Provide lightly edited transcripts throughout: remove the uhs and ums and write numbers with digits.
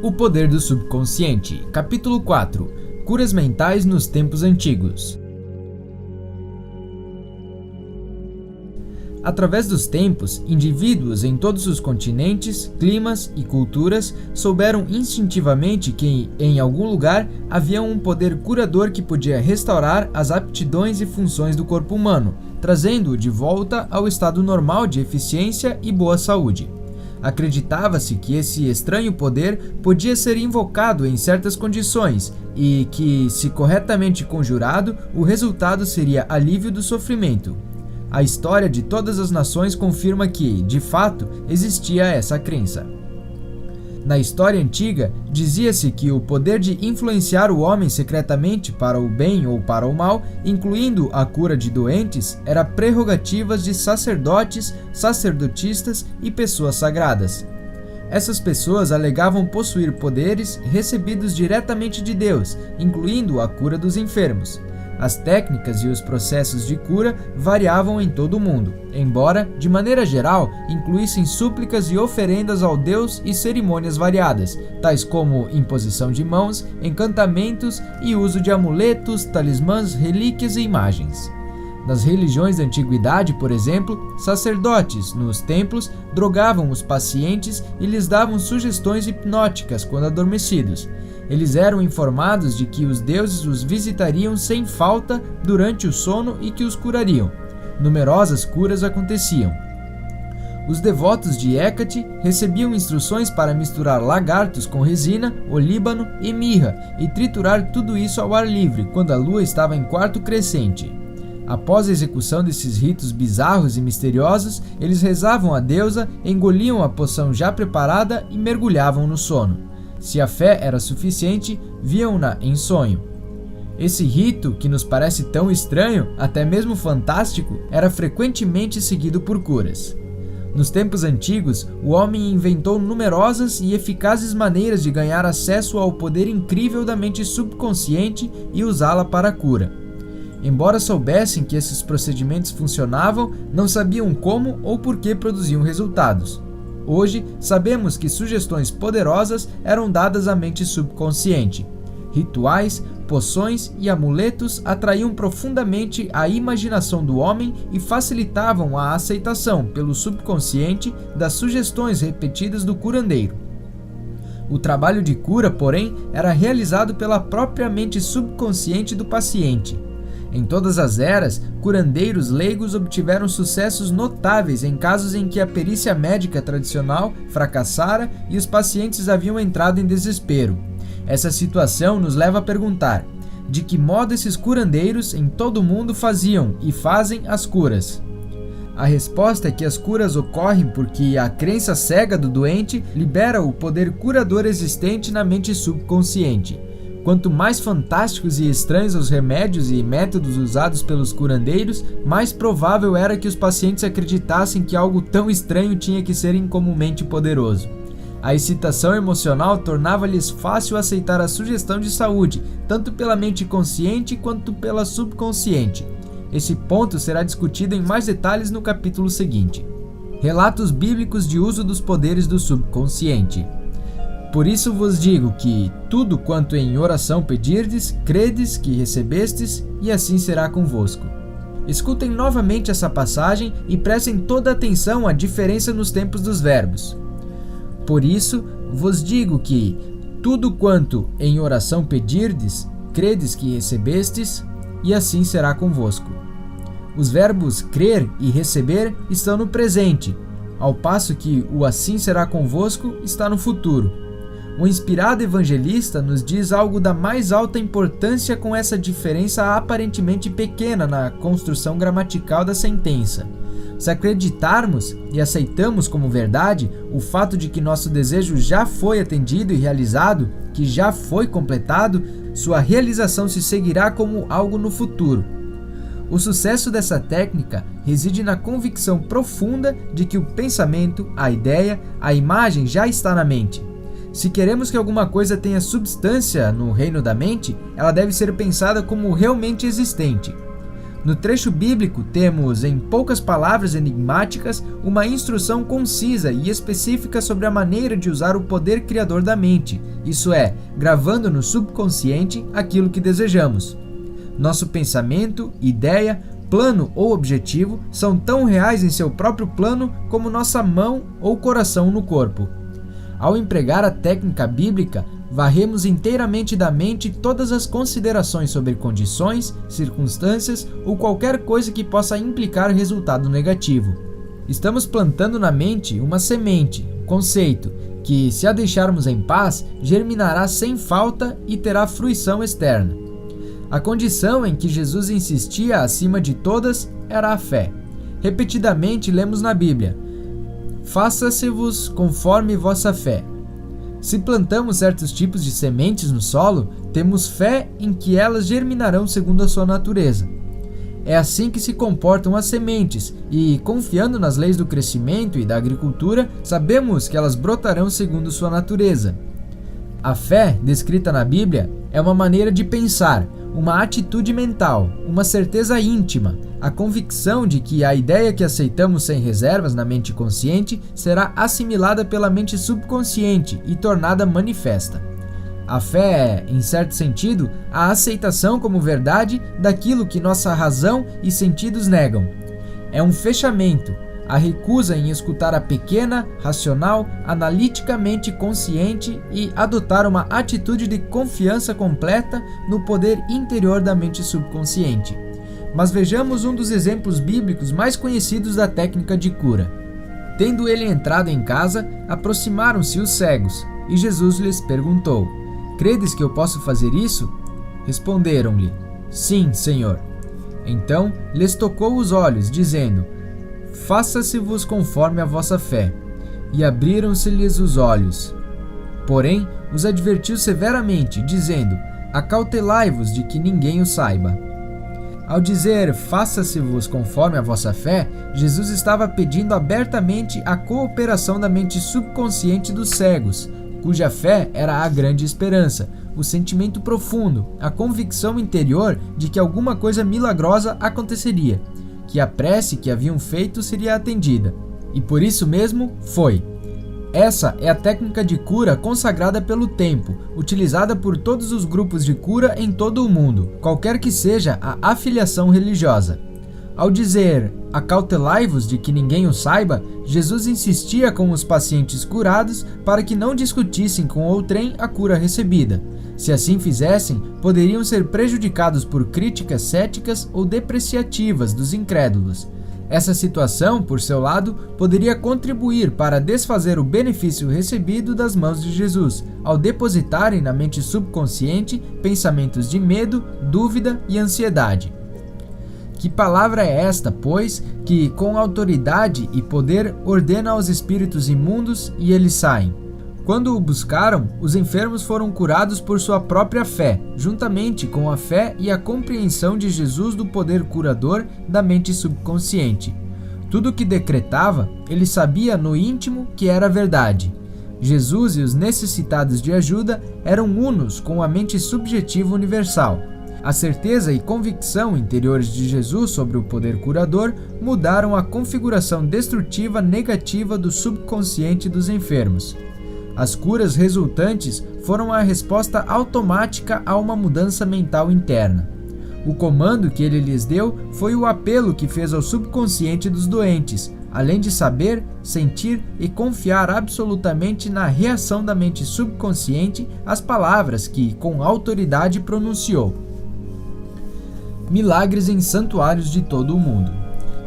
O poder do subconsciente, capítulo 4. Curas mentais nos tempos antigos. Através dos tempos, indivíduos em todos os continentes, climas e culturas souberam instintivamente que, em algum lugar, havia um poder curador que podia restaurar as aptidões e funções do corpo humano, trazendo-o de volta ao estado normal de eficiência e boa saúde. Acreditava-se que esse estranho poder podia ser invocado em certas condições e que, se corretamente conjurado, o resultado seria alívio do sofrimento. A história de todas as nações confirma que, de fato, existia essa crença. Na história antiga, dizia-se que o poder de influenciar o homem secretamente para o bem ou para o mal, incluindo a cura de doentes, era prerrogativa de sacerdotes, sacerdotistas e pessoas sagradas. Essas pessoas alegavam possuir poderes recebidos diretamente de Deus, incluindo a cura dos enfermos. As técnicas e os processos de cura variavam em todo o mundo, embora, de maneira geral, incluíssem súplicas e oferendas ao Deus e cerimônias variadas, tais como imposição de mãos, encantamentos e uso de amuletos, talismãs, relíquias e imagens. Nas religiões da antiguidade, por exemplo, sacerdotes, nos templos, drogavam os pacientes e lhes davam sugestões hipnóticas quando adormecidos. Eles eram informados de que os deuses os visitariam sem falta durante o sono e que os curariam. Numerosas curas aconteciam. Os devotos de Hécate recebiam instruções para misturar lagartos com resina, olíbano e mirra e triturar tudo isso ao ar livre, quando a lua estava em quarto crescente. Após a execução desses ritos bizarros e misteriosos, eles rezavam à deusa, engoliam a poção já preparada e mergulhavam no sono. Se a fé era suficiente, viam-na em sonho. Esse rito, que nos parece tão estranho, até mesmo fantástico, era frequentemente seguido por curas. Nos tempos antigos, o homem inventou numerosas e eficazes maneiras de ganhar acesso ao poder incrível da mente subconsciente e usá-la para a cura. Embora soubessem que esses procedimentos funcionavam, não sabiam como ou por que produziam resultados. Hoje, sabemos que sugestões poderosas eram dadas à mente subconsciente. Rituais, poções e amuletos atraíam profundamente a imaginação do homem e facilitavam a aceitação pelo subconsciente das sugestões repetidas do curandeiro. O trabalho de cura, porém, era realizado pela própria mente subconsciente do paciente. Em todas as eras, curandeiros leigos obtiveram sucessos notáveis em casos em que a perícia médica tradicional fracassara e os pacientes haviam entrado em desespero. Essa situação nos leva a perguntar: de que modo esses curandeiros em todo o mundo faziam e fazem as curas? A resposta é que as curas ocorrem porque a crença cega do doente libera o poder curador existente na mente subconsciente. Quanto mais fantásticos e estranhos os remédios e métodos usados pelos curandeiros, mais provável era que os pacientes acreditassem que algo tão estranho tinha que ser incomumente poderoso. A excitação emocional tornava-lhes fácil aceitar a sugestão de saúde, tanto pela mente consciente quanto pela subconsciente. Esse ponto será discutido em mais detalhes no capítulo seguinte. Relatos bíblicos de uso dos poderes do subconsciente. Por isso vos digo que tudo quanto em oração pedirdes, credes que recebestes, e assim será convosco. Escutem novamente essa passagem e prestem toda atenção à diferença nos tempos dos verbos. Por isso vos digo que tudo quanto em oração pedirdes, credes que recebestes, e assim será convosco. Os verbos crer e receber estão no presente, ao passo que o assim será convosco está no futuro. O inspirado evangelista nos diz algo da mais alta importância com essa diferença aparentemente pequena na construção gramatical da sentença. Se acreditarmos e aceitamos como verdade o fato de que nosso desejo já foi atendido e realizado, que já foi completado, sua realização se seguirá como algo no futuro. O sucesso dessa técnica reside na convicção profunda de que o pensamento, a ideia, a imagem já está na mente. Se queremos que alguma coisa tenha substância no reino da mente, ela deve ser pensada como realmente existente. No trecho bíblico, temos, em poucas palavras enigmáticas, uma instrução concisa e específica sobre a maneira de usar o poder criador da mente, isso é, gravando no subconsciente aquilo que desejamos. Nosso pensamento, ideia, plano ou objetivo são tão reais em seu próprio plano como nossa mão ou coração no corpo. Ao empregar a técnica bíblica, varremos inteiramente da mente todas as considerações sobre condições, circunstâncias ou qualquer coisa que possa implicar resultado negativo. Estamos plantando na mente uma semente, conceito, que, se a deixarmos em paz, germinará sem falta e terá fruição externa. A condição em que Jesus insistia acima de todas era a fé. Repetidamente lemos na Bíblia: faça-se-vos conforme vossa fé. Se plantamos certos tipos de sementes no solo, temos fé em que elas germinarão segundo a sua natureza. É assim que se comportam as sementes e, confiando nas leis do crescimento e da agricultura, sabemos que elas brotarão segundo sua natureza. A fé, descrita na Bíblia, é uma maneira de pensar, uma atitude mental, uma certeza íntima, a convicção de que a ideia que aceitamos sem reservas na mente consciente será assimilada pela mente subconsciente e tornada manifesta. A fé é, em certo sentido, a aceitação como verdade daquilo que nossa razão e sentidos negam. É um fechamento, a recusa em escutar a pequena, racional, analiticamente consciente e adotar uma atitude de confiança completa no poder interior da mente subconsciente. Mas vejamos um dos exemplos bíblicos mais conhecidos da técnica de cura. Tendo ele entrado em casa, aproximaram-se os cegos, e Jesus lhes perguntou: credes que eu posso fazer isso? Responderam-lhe: sim, Senhor. Então lhes tocou os olhos, dizendo: faça-se-vos conforme a vossa fé. E abriram-se-lhes os olhos. Porém, os advertiu severamente, dizendo: acautelai-vos de que ninguém o saiba. Ao dizer faça-se-vos conforme a vossa fé, Jesus estava pedindo abertamente a cooperação da mente subconsciente dos cegos, cuja fé era a grande esperança, o sentimento profundo, a convicção interior de que alguma coisa milagrosa aconteceria, que a prece que haviam feito seria atendida. E por isso mesmo foi. Essa é a técnica de cura consagrada pelo tempo, utilizada por todos os grupos de cura em todo o mundo, qualquer que seja a afiliação religiosa. Ao dizer acautelai-vos de que ninguém o saiba, Jesus insistia com os pacientes curados para que não discutissem com outrem a cura recebida. Se assim fizessem, poderiam ser prejudicados por críticas céticas ou depreciativas dos incrédulos. Essa situação, por seu lado, poderia contribuir para desfazer o benefício recebido das mãos de Jesus, ao depositarem na mente subconsciente pensamentos de medo, dúvida e ansiedade. Que palavra é esta, pois, que com autoridade e poder ordena aos espíritos imundos e eles saem? Quando o buscaram, os enfermos foram curados por sua própria fé, juntamente com a fé e a compreensão de Jesus do poder curador da mente subconsciente. Tudo o que decretava, ele sabia no íntimo que era verdade. Jesus e os necessitados de ajuda eram unos com a mente subjetiva universal. A certeza e convicção interiores de Jesus sobre o poder curador mudaram a configuração destrutiva negativa do subconsciente dos enfermos. As curas resultantes foram a resposta automática a uma mudança mental interna. O comando que ele lhes deu foi o apelo que fez ao subconsciente dos doentes, além de saber, sentir e confiar absolutamente na reação da mente subconsciente às palavras que, com autoridade, pronunciou. Milagres em santuários de todo o mundo.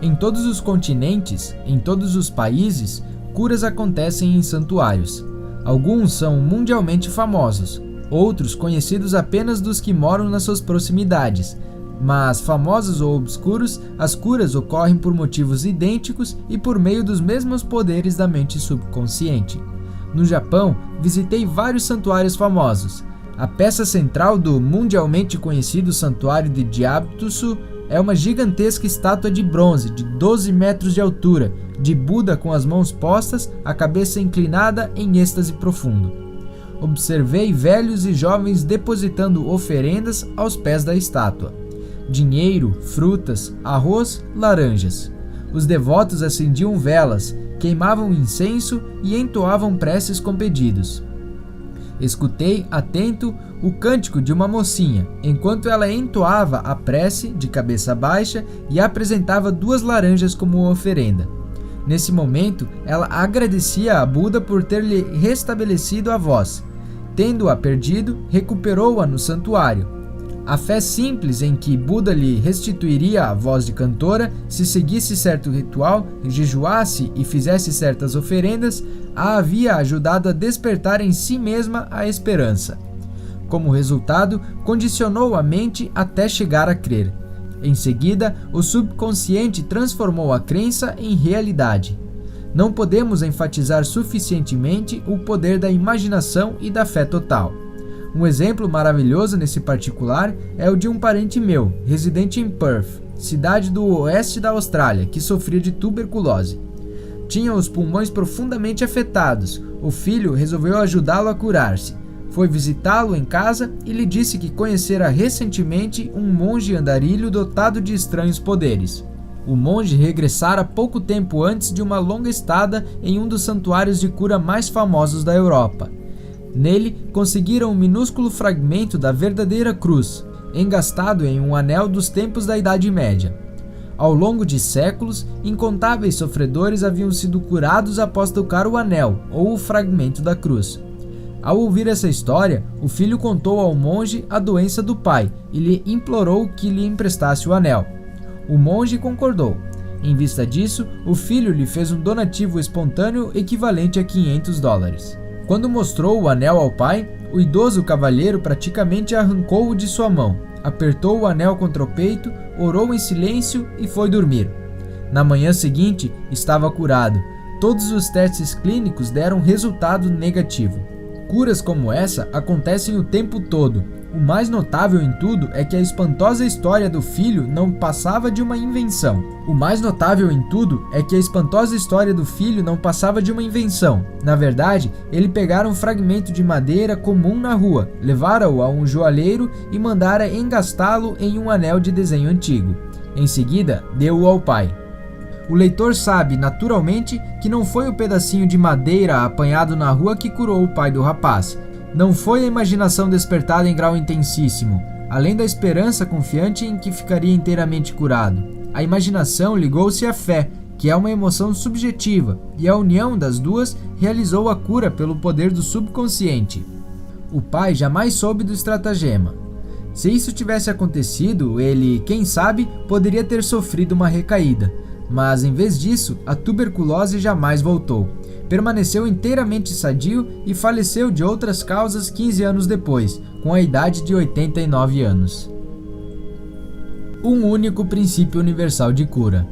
Em todos os continentes, em todos os países, curas acontecem em santuários. Alguns são mundialmente famosos, outros conhecidos apenas dos que moram nas suas proximidades. Mas, famosos ou obscuros, as curas ocorrem por motivos idênticos e por meio dos mesmos poderes da mente subconsciente. No Japão, visitei vários santuários famosos. A peça central do mundialmente conhecido santuário de Gyatso é uma gigantesca estátua de bronze de 12 metros de altura, de Buda com as mãos postas, a cabeça inclinada em êxtase profundo. Observei velhos e jovens depositando oferendas aos pés da estátua. dinheiro, frutas, arroz, laranjas. Os devotos acendiam velas, queimavam incenso e entoavam preces com pedidos. Escutei, atento, o cântico de uma mocinha, enquanto ela entoava a prece de cabeça baixa e apresentava 2 laranjas como oferenda. Nesse momento, ela agradecia a Buda por ter lhe restabelecido a voz. Tendo-a perdido, recuperou-a no santuário. A fé simples em que Buda lhe restituiria a voz de cantora se seguisse certo ritual, jejuasse e fizesse certas oferendas, a havia ajudado a despertar em si mesma a esperança. Como resultado, condicionou a mente até chegar a crer. Em seguida, o subconsciente transformou a crença em realidade. Não podemos enfatizar suficientemente o poder da imaginação e da fé total. Um exemplo maravilhoso nesse particular é o de um parente meu, residente em Perth, cidade do oeste da Austrália, que sofria de tuberculose. Tinha os pulmões profundamente afetados. O filho resolveu ajudá-lo a curar-se. Foi visitá-lo em casa e lhe disse que conhecera recentemente um monge andarilho dotado de estranhos poderes. O monge regressara pouco tempo antes de uma longa estada em um dos santuários de cura mais famosos da Europa. Nele, conseguiram um minúsculo fragmento da verdadeira cruz, engastado em um anel dos tempos da Idade Média. Ao longo de séculos, incontáveis sofredores haviam sido curados após tocar o anel ou o fragmento da cruz. Ao ouvir essa história, o filho contou ao monge a doença do pai e lhe implorou que lhe emprestasse o anel. O monge concordou. Em vista disso, o filho lhe fez um donativo espontâneo equivalente a $500. Quando mostrou o anel ao pai, o idoso cavalheiro praticamente arrancou-o de sua mão, apertou o anel contra o peito, orou em silêncio e foi dormir. Na manhã seguinte, estava curado. Todos os testes clínicos deram resultado negativo. Curas como essa acontecem o tempo todo. O mais notável em tudo é que a espantosa história do filho não passava de uma invenção. Na verdade, ele pegara um fragmento de madeira comum na rua, levara-o a um joalheiro e mandara engastá-lo em um anel de desenho antigo. Em seguida, deu-o ao pai. O leitor sabe, naturalmente, que não foi o pedacinho de madeira apanhado na rua que curou o pai do rapaz. Não foi a imaginação despertada em grau intensíssimo, além da esperança confiante em que ficaria inteiramente curado. A imaginação ligou-se à fé, que é uma emoção subjetiva, e a união das duas realizou a cura pelo poder do subconsciente. O pai jamais soube do estratagema. Se isso tivesse acontecido, ele, quem sabe, poderia ter sofrido uma recaída. Mas, em vez disso, a tuberculose jamais voltou. Permaneceu inteiramente sadio e faleceu de outras causas 15 anos depois, com a idade de 89 anos. Um único princípio universal de cura.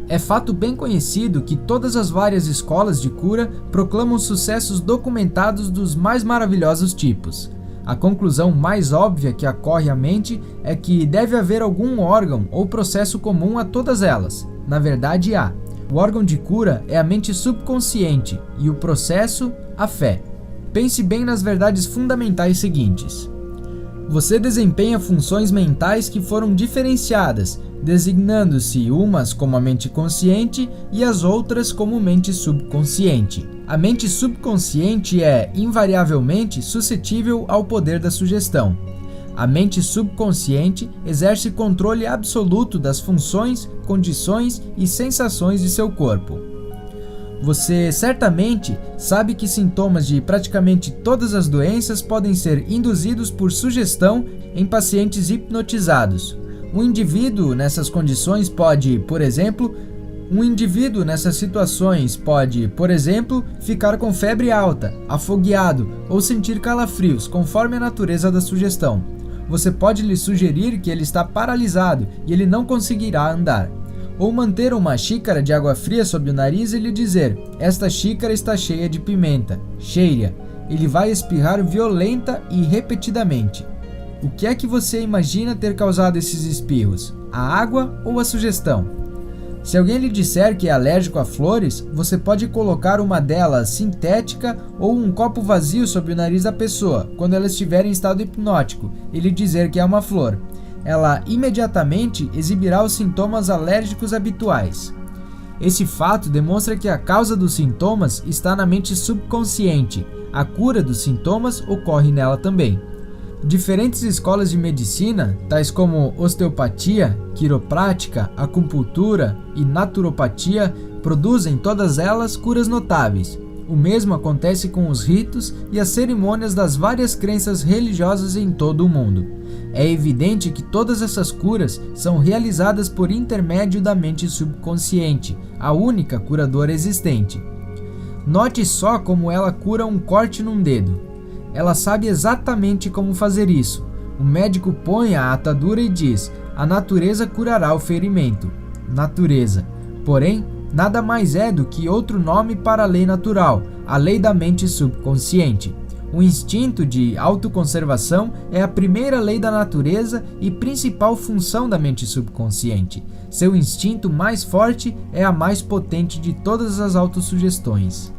É fato bem conhecido que todas as várias escolas de cura proclamam sucessos documentados dos mais maravilhosos tipos. A conclusão mais óbvia que ocorre à mente é que deve haver algum órgão ou processo comum a todas elas. Na verdade, há. O órgão de cura é a mente subconsciente e o processo, a fé. Pense bem nas verdades fundamentais seguintes. Você desempenha funções mentais que foram diferenciadas, designando-se umas como a mente consciente e as outras como mente subconsciente. A mente subconsciente é, invariavelmente, suscetível ao poder da sugestão. A mente subconsciente exerce controle absoluto das funções, condições e sensações de seu corpo. Você certamente sabe que sintomas de praticamente todas as doenças podem ser induzidos por sugestão em pacientes hipnotizados. Um indivíduo nessas situações pode, por exemplo, ficar com febre alta, afogueado ou sentir calafrios, conforme a natureza da sugestão. Você pode lhe sugerir que ele está paralisado e ele não conseguirá andar. Ou manter uma xícara de água fria sob o nariz e lhe dizer: esta xícara está cheia de pimenta, cheire-a. Ele vai espirrar violenta e repetidamente. O que é que você imagina ter causado esses espirros? A água ou a sugestão? Se alguém lhe disser que é alérgico a flores, você pode colocar uma delas sintética ou um copo vazio sob o nariz da pessoa, quando ela estiver em estado hipnótico, e lhe dizer que é uma flor. ela imediatamente exibirá os sintomas alérgicos habituais. Esse fato demonstra que a causa dos sintomas está na mente subconsciente. A cura dos sintomas ocorre nela também. Diferentes escolas de medicina, tais como osteopatia, quiroprática, acupuntura e naturopatia, produzem todas elas curas notáveis. O mesmo acontece com os ritos e as cerimônias das várias crenças religiosas em todo o mundo. É evidente que todas essas curas são realizadas por intermédio da mente subconsciente, a única curadora existente. Note só como ela cura um corte num dedo. Ela sabe exatamente como fazer isso. O médico põe a atadura e diz: a natureza curará o ferimento. Natureza. Porém, nada mais é do que outro nome para a lei natural, a lei da mente subconsciente. O instinto de autoconservação é a primeira lei da natureza e principal função da mente subconsciente. Seu instinto mais forte é a mais potente de todas as autossugestões.